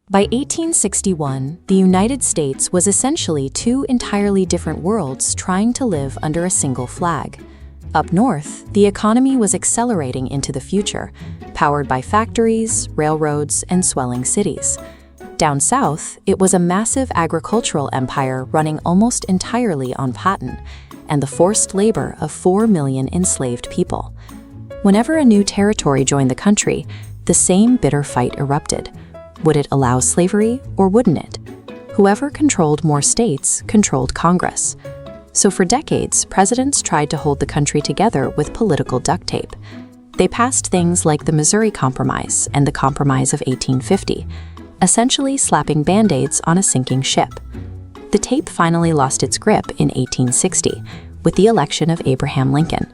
By 1861, the United States was essentially two entirely different worlds trying to live under a single flag. Up north, the economy was accelerating into the future, powered by factories, railroads, and swelling cities. Down south, it was a massive agricultural empire running almost entirely on cotton and the forced labor of 4 million enslaved people. Whenever a new territory joined the country, the same bitter fight erupted. Would it allow slavery or wouldn't it? Whoever controlled more states controlled Congress. So for decades, presidents tried to hold the country together with political duct tape. They passed things like the Missouri Compromise and the Compromise of 1850, essentially slapping band-aids on a sinking ship. The tape finally lost its grip in 1860 with the election of Abraham Lincoln.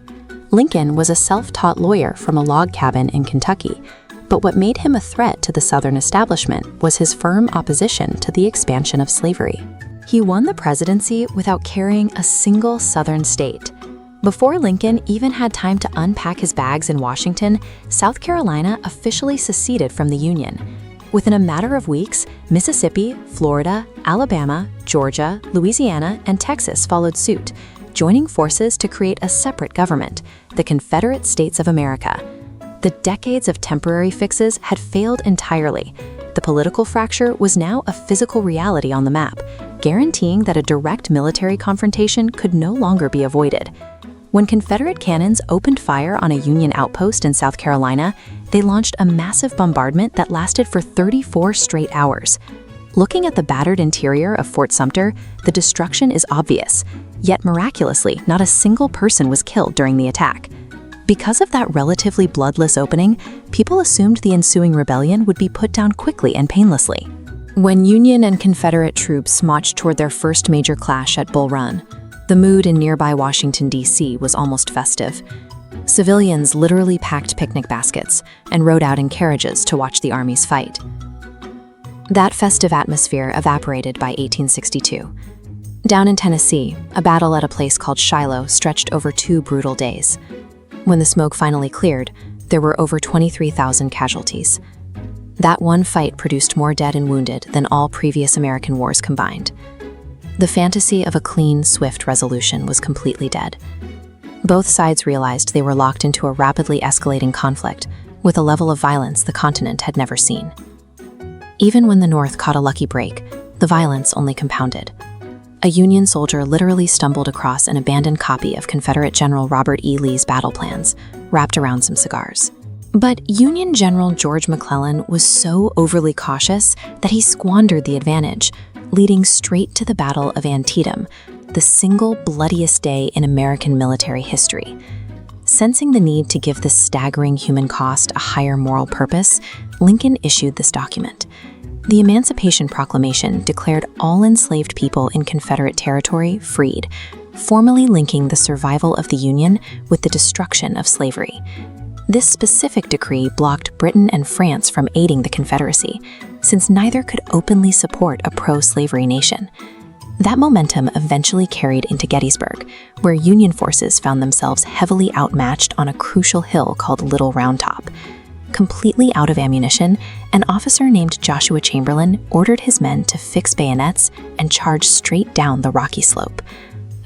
Lincoln was a self-taught lawyer from a log cabin in Kentucky, but what made him a threat to the Southern establishment was his firm opposition to the expansion of slavery. He won the presidency without carrying a single Southern state. Before Lincoln even had time to unpack his bags in Washington, South Carolina officially seceded from the Union. Within a matter of weeks, Mississippi, Florida, Alabama, Georgia, Louisiana, and Texas followed suit, joining forces to create a separate government, the Confederate States of America. The decades of temporary fixes had failed entirely. The political fracture was now a physical reality on the map, guaranteeing that a direct military confrontation could no longer be avoided. When Confederate cannons opened fire on a Union outpost in South Carolina, they launched a massive bombardment that lasted for 34 straight hours. Looking at the battered interior of Fort Sumter, the destruction is obvious, yet miraculously, not a single person was killed during the attack. Because of that relatively bloodless opening, people assumed the ensuing rebellion would be put down quickly and painlessly. When Union and Confederate troops marched toward their first major clash at Bull Run, the mood in nearby Washington, D.C. was almost festive. Civilians literally packed picnic baskets and rode out in carriages to watch the armies fight. That festive atmosphere evaporated by 1862. Down in Tennessee, a battle at a place called Shiloh stretched over 2 brutal days. When the smoke finally cleared, there were over 23,000 casualties. That one fight produced more dead and wounded than all previous American wars combined. The fantasy of a clean, swift resolution was completely dead. Both sides realized they were locked into a rapidly escalating conflict with a level of violence the continent had never seen. Even when the North caught a lucky break, the violence only compounded. A Union soldier literally stumbled across an abandoned copy of Confederate General Robert E. Lee's battle plans, wrapped around some cigars. But Union General George McClellan was so overly cautious that he squandered the advantage, leading straight to the Battle of Antietam, the single bloodiest day in American military history. Sensing the need to give this staggering human cost a higher moral purpose, Lincoln issued this document. The Emancipation Proclamation declared all enslaved people in Confederate territory freed, formally linking the survival of the Union with the destruction of slavery. This specific decree blocked Britain and France from aiding the Confederacy, since neither could openly support a pro-slavery nation. That momentum eventually carried into Gettysburg, where Union forces found themselves heavily outmatched on a crucial hill called Little Round Top. Completely out of ammunition, an officer named Joshua Chamberlain ordered his men to fix bayonets and charge straight down the rocky slope.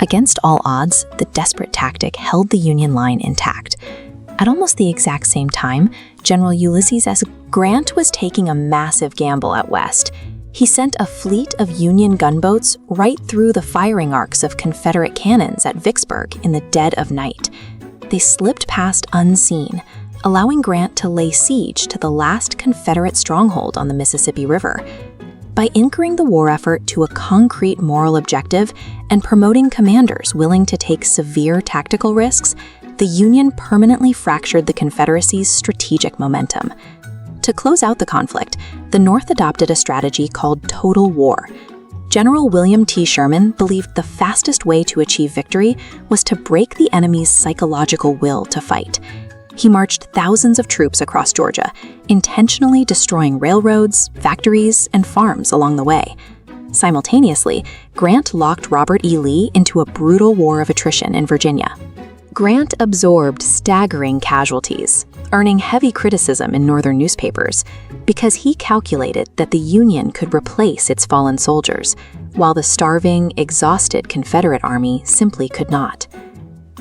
Against all odds, the desperate tactic held the Union line intact. At almost the exact same time, General Ulysses S. Grant was taking a massive gamble out west. He sent a fleet of Union gunboats right through the firing arcs of Confederate cannons at Vicksburg in the dead of night. They slipped past unseen, allowing Grant to lay siege to the last Confederate stronghold on the Mississippi River. By anchoring the war effort to a concrete moral objective and promoting commanders willing to take severe tactical risks, the Union permanently fractured the Confederacy's strategic momentum. To close out the conflict, the North adopted a strategy called total war. General William T. Sherman believed the fastest way to achieve victory was to break the enemy's psychological will to fight. He marched thousands of troops across Georgia, intentionally destroying railroads, factories, and farms along the way. Simultaneously, Grant locked Robert E. Lee into a brutal war of attrition in Virginia. Grant absorbed staggering casualties, earning heavy criticism in Northern newspapers because he calculated that the Union could replace its fallen soldiers, while the starving, exhausted Confederate Army simply could not.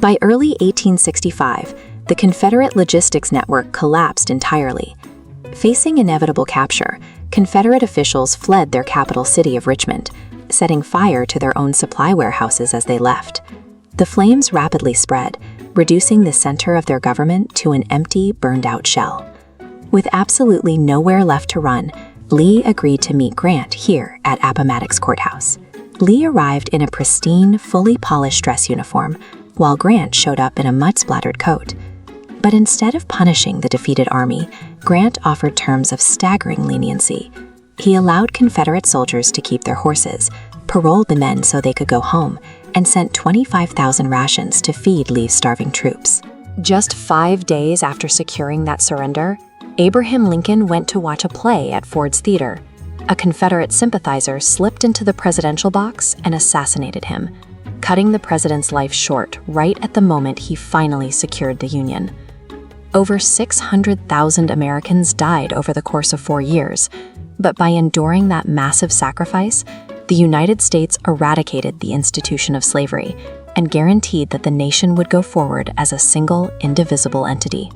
By early 1865, the Confederate logistics network collapsed entirely. Facing inevitable capture, Confederate officials fled their capital city of Richmond, setting fire to their own supply warehouses as they left. The flames rapidly spread, reducing the center of their government to an empty, burned-out shell. With absolutely nowhere left to run, Lee agreed to meet Grant here at Appomattox Courthouse. Lee arrived in a pristine, fully polished dress uniform, while Grant showed up in a mud-splattered coat. But instead of punishing the defeated army, Grant offered terms of staggering leniency. He allowed Confederate soldiers to keep their horses, paroled the men so they could go home, and sent 25,000 rations to feed Lee's starving troops. Just 5 days after securing that surrender, Abraham Lincoln went to watch a play at Ford's Theater. A Confederate sympathizer slipped into the presidential box and assassinated him, cutting the president's life short right at the moment he finally secured the Union. Over 600,000 Americans died over the course of 4 years, but by enduring that massive sacrifice, the United States eradicated the institution of slavery and guaranteed that the nation would go forward as a single, indivisible entity.